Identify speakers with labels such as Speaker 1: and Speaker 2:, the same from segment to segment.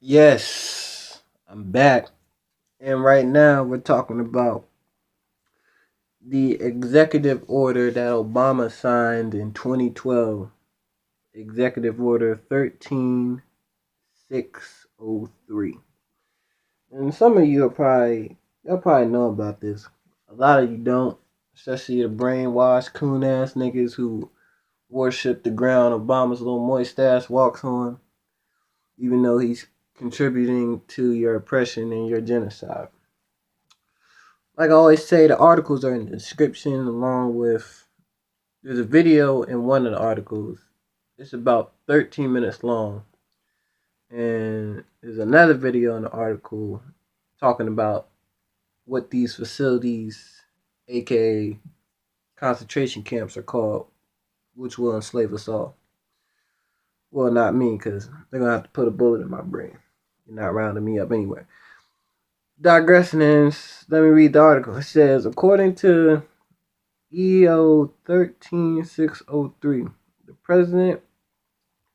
Speaker 1: Yes, I'm back. And right now we're talking about the executive order that Obama signed in 2012. Executive Order 13603. And some of you you'll probably know about this. A lot of you don't, especially the brainwashed coon ass niggas who worship the ground Obama's little moist ass walks on, even though he's contributing to your oppression and your genocide. Like I always say, the articles are in the description along with there's a video in one of the articles. It's about 13 minutes long. And there's another video in the article talking about what these facilities, aka concentration camps, are called, which will enslave us all. Well, not me, because they're going to have to put a bullet in my brain. You're not rounding me up anyway. Digressing, let me read the article. It says, according to EO 13603, the president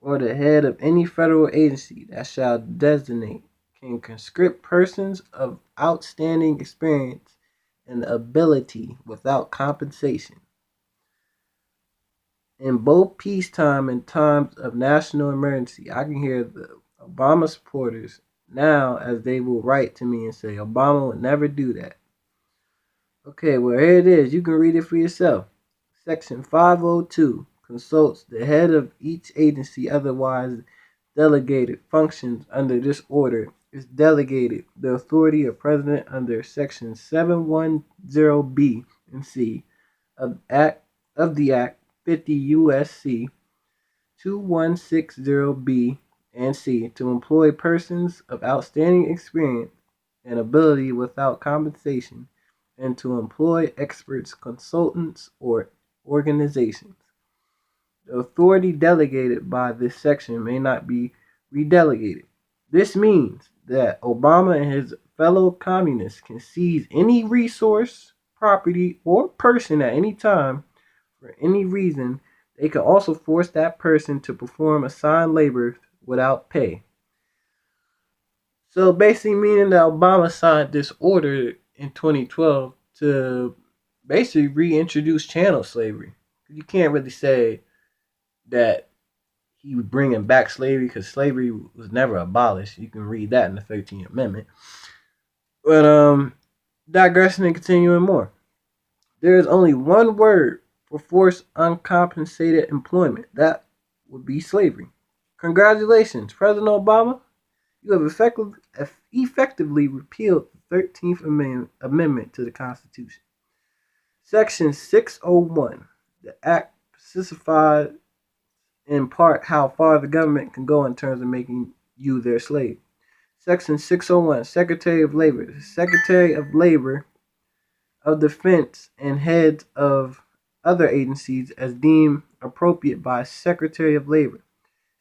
Speaker 1: or the head of any federal agency that shall designate can conscript persons of outstanding experience and ability without compensation in both peacetime and times of national emergency. I can hear the Obama supporters now as they will write to me and say Obama would never do that. Okay, well, here it is. You can read it for yourself. Section 502 consults the head of each agency otherwise delegated functions under this order is delegated the authority of president under section 710B and C of the Act 50 USC 2160B and C to employ persons of outstanding experience and ability without compensation and to employ experts, consultants, or organizations. The authority delegated by this section may not be redelegated. This means that Obama and his fellow communists can seize any resource, property, or person at any time for any reason. They can also force that person to perform assigned labor without pay. So basically meaning that Obama signed this order in 2012 to basically reintroduce chattel slavery. You can't really say that he was bringing back slavery because slavery was never abolished. You can read that in the 13th Amendment. But digressing and continuing more. There is only one word for forced uncompensated employment. That would be slavery. Congratulations, President Obama. You have effectively repealed the 13th Amendment to the Constitution. Section 601, the Act specified in part how far the government can go in terms of making you their slave. Section 601, Secretary of Labor. The Secretary of Labor, of Defense, and heads of other agencies as deemed appropriate by Secretary of Labor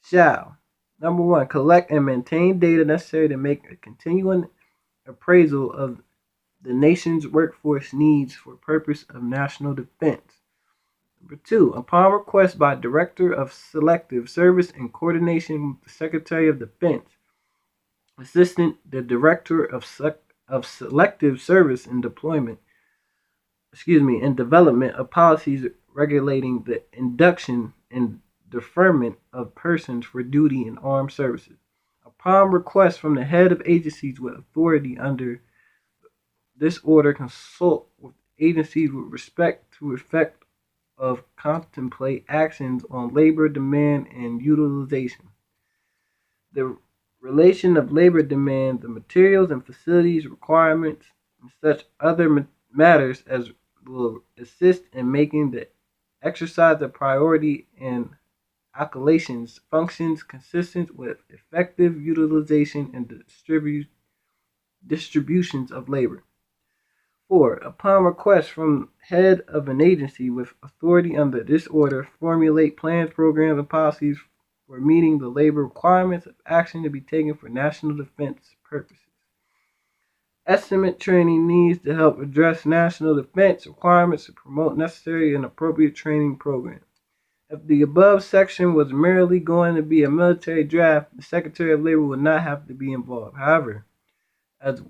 Speaker 1: shall, number one, collect and maintain data necessary to make a continuing appraisal of the nation's workforce needs for purpose of national defense. Number two, upon request by Director of Selective Service in coordination with the Secretary of Defense, Assistant the Director of Selective Service in in development of policies regulating the induction and deferment of persons for duty in armed services. Upon request from the head of agencies with authority under this order, consult with agencies with respect to effect of contemplate actions on labor demand and utilization. The relation of labor demand, the materials and facilities requirements, and such other matters as will assist in making the exercise of priority and allocations functions consistent with effective utilization and distributions of labor. 4. Upon request from head of an agency with authority under this order, formulate plans, programs, and policies for meeting the labor requirements of action to be taken for national defense purposes. Estimate training needs to help address national defense requirements to promote necessary and appropriate training programs. If the above section was merely going to be a military draft, the Secretary of Labor would not have to be involved. However, as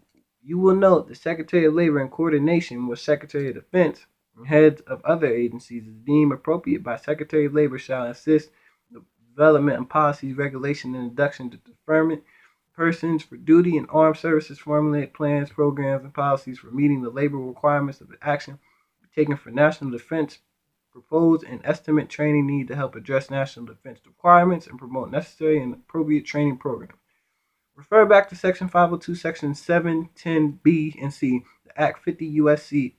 Speaker 1: you will note, the Secretary of Labor, in coordination with Secretary of Defense and heads of other agencies, is deemed appropriate by Secretary of Labor shall assist the development of policies, regulation, and induction to deferment persons for duty and armed services, formulate plans, programs, and policies for meeting the labor requirements of the action taken for national defense, propose and estimate training need to help address national defense requirements, and promote necessary and appropriate training programs. Refer back to Section 502, Section 710B and C, the Act 50 U.S.C.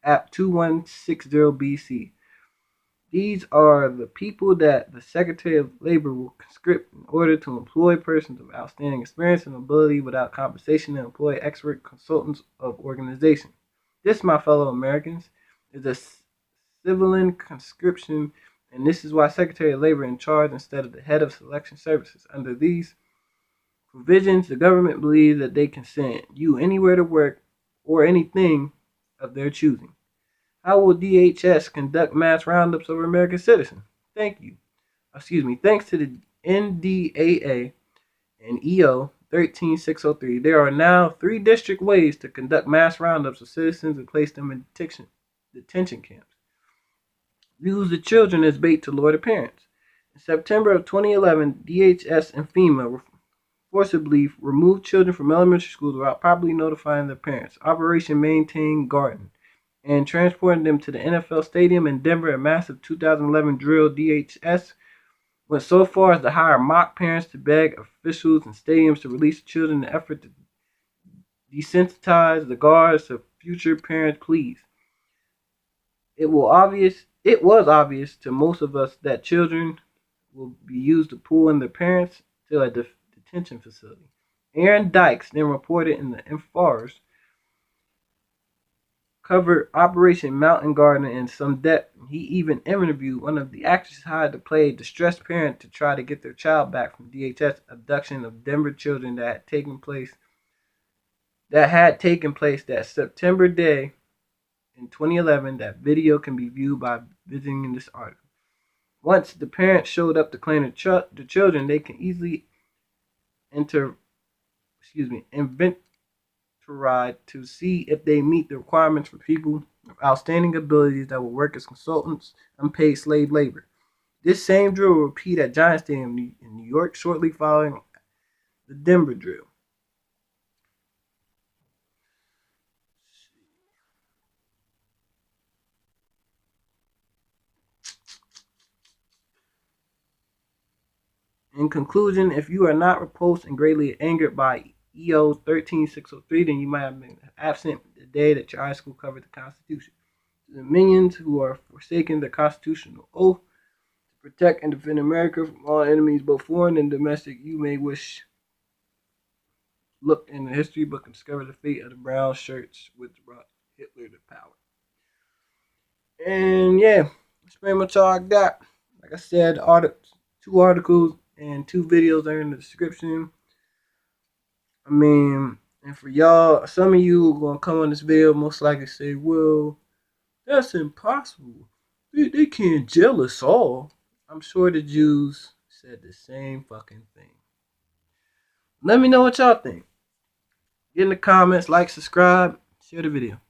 Speaker 1: Act 2160BC. These are the people that the Secretary of Labor will conscript in order to employ persons of outstanding experience and ability without compensation and employ expert consultants of organizations. This, my fellow Americans, is a civilian conscription, and this is why Secretary of Labor is in charge instead of the head of selection services. Under these provisions, the government believes that they can send you anywhere to work or anything of their choosing. How will DHS conduct mass roundups of American citizens? Thanks to the NDAA and EO 13603, there are now 3 district ways to conduct mass roundups of citizens and place them in detention camps. Use the children as bait to lure the parents. In September of 2011, DHS and FEMA forcibly removed children from elementary schools without properly notifying their parents. Operation Maintain Garden, and transporting them to the NFL stadium in Denver. A massive 2011 drill. DHS went so far as to hire mock parents to beg officials and stadiums to release children in an effort to desensitize the guards to future parent pleas. It was obvious to most of us that children will be used to pull in their parents to a detention facility. Aaron Dykes then reported in the Enforce covered Operation Mountain Garden in some depth. He even interviewed one of the actresses hired to play a distressed parent to try to get their child back from DHS abduction of Denver children that had taken place that September day in 2011. That video can be viewed by visiting this article. Once the parents showed up to claim the children, they can easily inventory to see if they meet the requirements for people of outstanding abilities that will work as consultants, unpaid slave labor. This same drill will repeat at Giant Stadium in New York shortly following the Denver drill. In conclusion, if you are not repulsed and greatly angered by EO 13603, then you might have been absent the day that your high school covered the Constitution. To the minions who are forsaking the constitutional oath to protect and defend America from all enemies, both foreign and domestic, you may wish look in the history book and discover the fate of the brown shirts which brought Hitler to power. And yeah, that's pretty much all I got. Like I said, 2 articles and 2 videos are in the description. I mean, and for y'all, some of you are gonna come on this video most likely say, well, that's impossible. They can't jail us all. I'm sure the Jews said the same fucking thing. Let me know what y'all think. Get in the comments, like, subscribe, share the video.